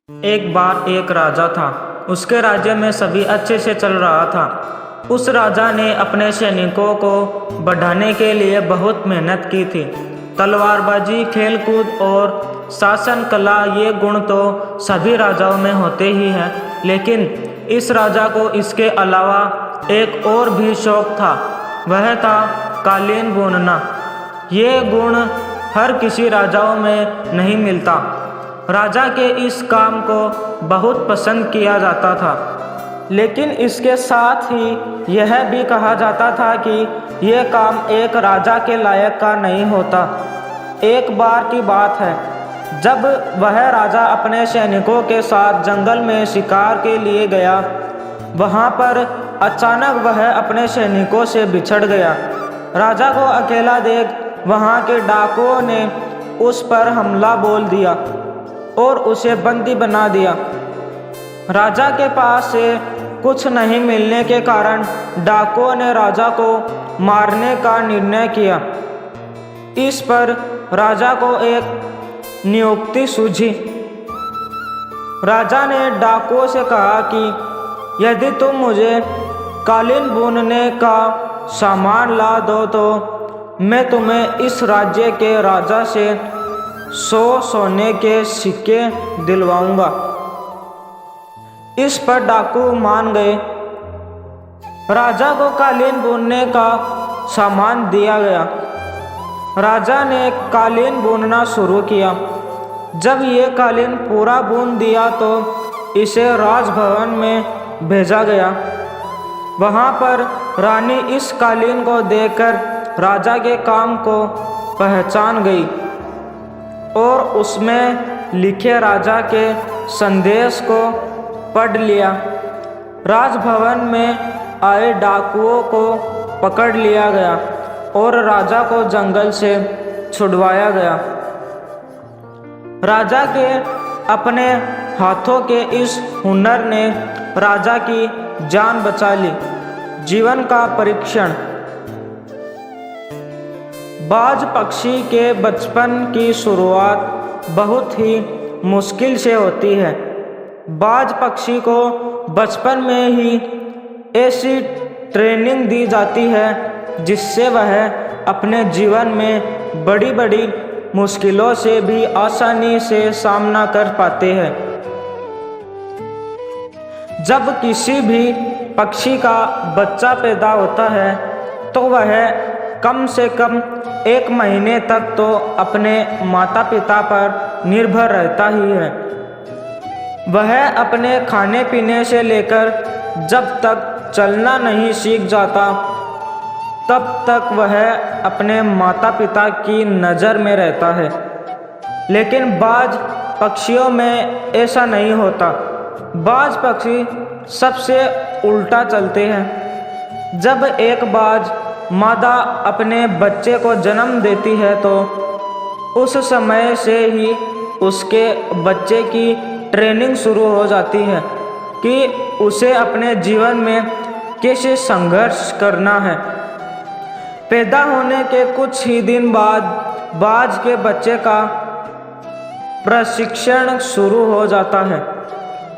एक बार एक राजा था। उसके राज्य में सभी अच्छे से चल रहा था। उस राजा ने अपने सैनिकों को बढ़ाने के लिए बहुत मेहनत की थी। तलवारबाजी, खेलकूद और शासन कला, ये गुण तो सभी राजाओं में होते ही हैं, लेकिन इस राजा को इसके अलावा एक और भी शौक था। वह था कालीन बुनना। ये गुण हर किसी राजाओं में नहीं मिलता। राजा के इस काम को बहुत पसंद किया जाता था, लेकिन इसके साथ ही यह भी कहा जाता था कि यह काम एक राजा के लायक का नहीं होता। एक बार की बात है, जब वह राजा अपने सैनिकों के साथ जंगल में शिकार के लिए गया। वहाँ पर अचानक वह अपने सैनिकों से बिछड़ गया। राजा को अकेला देख वहाँ के डाकुओं ने उस पर हमला बोल दिया और उसे बंदी बना दिया। राजा के पास से कुछ नहीं मिलने के कारण डाकुओं ने राजा को मारने का निर्णय किया। इस पर राजा को एक नियुक्ति सूझी। राजा ने डाकुओं से कहा कि यदि तुम मुझे कालीन बुनने का सामान ला दो तो मैं तुम्हें इस राज्य के राजा से 100 सोने के सिक्के दिलवाऊंगा। इस पर डाकू मान गए। राजा को कालीन बुनने का सामान दिया गया। राजा ने कालीन बुनना शुरू किया। जब ये कालीन पूरा बुन दिया तो इसे राजभवन में भेजा गया। वहाँ पर रानी इस कालीन को देखकर राजा के काम को पहचान गई और उसमें लिखे राजा के संदेश को पढ़ लिया। राजभवन में आए डाकुओं को पकड़ लिया गया और राजा को जंगल से छुड़वाया गया। राजा के अपने हाथों के इस हुनर ने राजा की जान बचा ली। जीवन का परीक्षण। बाज पक्षी के बचपन की शुरुआत बहुत ही मुश्किल से होती है। बाज पक्षी को बचपन में ही ऐसी ट्रेनिंग दी जाती है जिससे वह अपने जीवन में बड़ी बड़ी मुश्किलों से भी आसानी से सामना कर पाते हैं। जब किसी भी पक्षी का बच्चा पैदा होता है तो वह कम से कम 1 महीने तक तो अपने माता पिता पर निर्भर रहता ही है। वह अपने खाने पीने से लेकर जब तक चलना नहीं सीख जाता तब तक वह अपने माता पिता की नज़र में रहता है। लेकिन बाज पक्षियों में ऐसा नहीं होता। बाज पक्षी सबसे उल्टा चलते हैं। जब एक बाज मादा अपने बच्चे को जन्म देती है तो उस समय से ही उसके बच्चे की ट्रेनिंग शुरू हो जाती है कि उसे अपने जीवन में कैसे संघर्ष करना है। पैदा होने के कुछ ही दिन बाद बाज के बच्चे का प्रशिक्षण शुरू हो जाता है।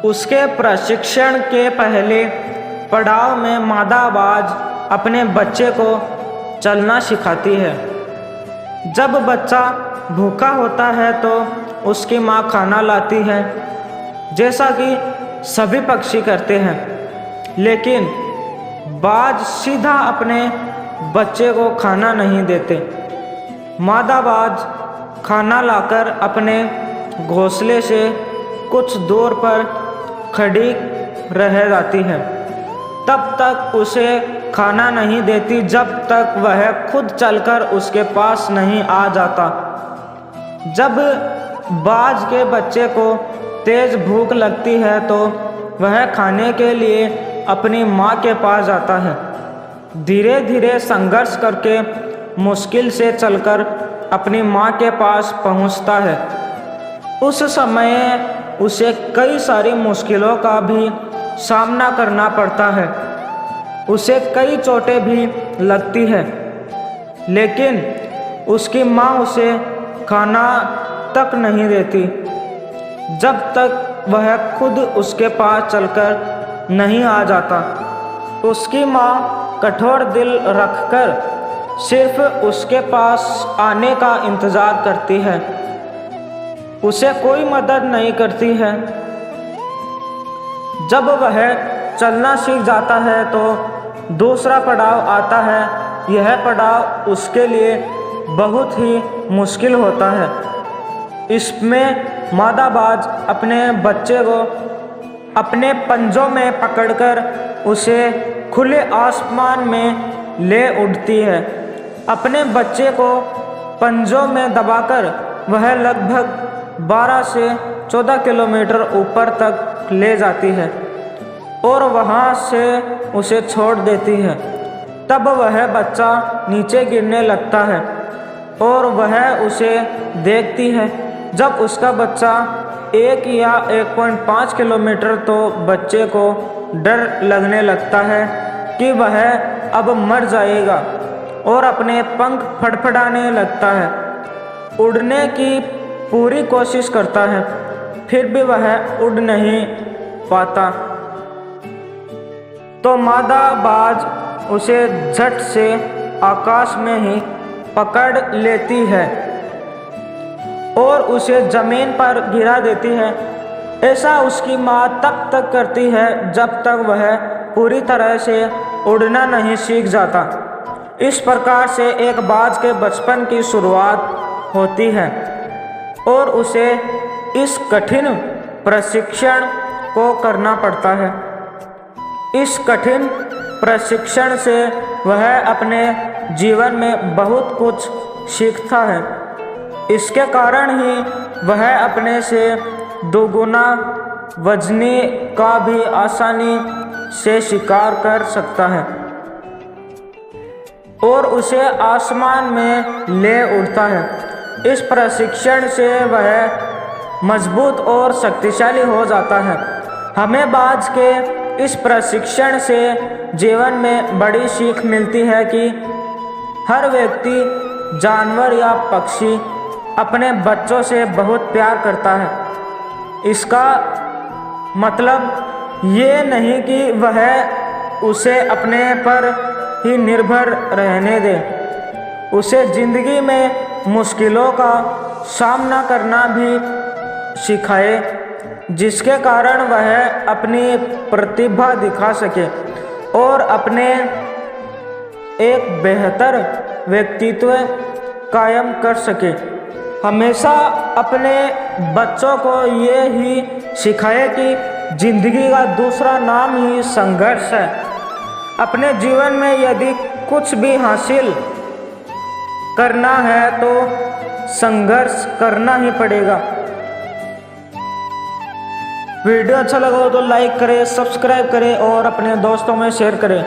उसके प्रशिक्षण के पहले पड़ाव में मादा बाज अपने बच्चे को चलना सिखाती है। जब बच्चा भूखा होता है तो उसकी माँ खाना लाती है, जैसा कि सभी पक्षी करते हैं। लेकिन बाज सीधा अपने बच्चे को खाना नहीं देते। मादा बाज खाना लाकर अपने घोंसले से कुछ दूर पर खड़ी रह जाती है। तब तक उसे खाना नहीं देती जब तक वह खुद चलकर उसके पास नहीं आ जाता। जब बाज के बच्चे को तेज भूख लगती है तो वह खाने के लिए अपनी माँ के पास जाता है। धीरे धीरे संघर्ष करके मुश्किल से चलकर अपनी माँ के पास पहुँचता है। उस समय उसे कई सारी मुश्किलों का भी सामना करना पड़ता है। उसे कई चोटें भी लगती है, लेकिन उसकी माँ उसे खाना तक नहीं देती। जब तक वह खुद उसके पास चलकर नहीं आ जाता। उसकी माँ कठोर दिल रखकर सिर्फ उसके पास आने का इंतज़ार करती है, उसे कोई मदद नहीं करती है। जब वह चलना सीख जाता है तो दूसरा पड़ाव आता है। यह पड़ाव उसके लिए बहुत ही मुश्किल होता है। इसमें मादा बाज अपने बच्चे को अपने पंजों में पकड़कर उसे खुले आसमान में ले उड़ती है। अपने बच्चे को पंजों में दबाकर वह लगभग 12 से 14 किलोमीटर ऊपर तक ले जाती है और वहाँ से उसे छोड़ देती है। तब वह बच्चा नीचे गिरने लगता है और वह उसे देखती है। जब उसका बच्चा 1 या 1.5 किलोमीटर तो बच्चे को डर लगने लगता है कि वह अब मर जाएगा और अपने पंख फड़फड़ाने लगता है। उड़ने की पूरी कोशिश करता है, फिर भी वह उड़ नहीं पाता। तो मादा बाज उसे झट से आकाश में ही पकड़ लेती है और उसे ज़मीन पर गिरा देती है। ऐसा उसकी माँ तब तक करती है जब तक वह पूरी तरह से उड़ना नहीं सीख जाता। इस प्रकार से एक बाज के बचपन की शुरुआत होती है और उसे इस कठिन प्रशिक्षण को करना पड़ता है। इस कठिन प्रशिक्षण से वह अपने जीवन में बहुत कुछ सीखता है। इसके कारण ही वह अपने से दोगुना वजनी का भी आसानी से शिकार कर सकता है और उसे आसमान में ले उड़ता है। इस प्रशिक्षण से वह मजबूत और शक्तिशाली हो जाता है। हमें बाज के इस प्रशिक्षण से जीवन में बड़ी सीख मिलती है कि हर व्यक्ति, जानवर या पक्षी अपने बच्चों से बहुत प्यार करता है। इसका मतलब ये नहीं कि वह उसे अपने पर ही निर्भर रहने दे। उसे ज़िंदगी में मुश्किलों का सामना करना भी सिखाए, जिसके कारण वह अपनी प्रतिभा दिखा सके और अपने एक बेहतर व्यक्तित्व कायम कर सके। हमेशा अपने बच्चों को ये ही सिखाए कि जिंदगी का दूसरा नाम ही संघर्ष है। अपने जीवन में यदि कुछ भी हासिल करना है तो संघर्ष करना ही पड़ेगा। वीडियो अच्छा लगा हो तो लाइक करें, सब्सक्राइब करें और अपने दोस्तों में शेयर करें।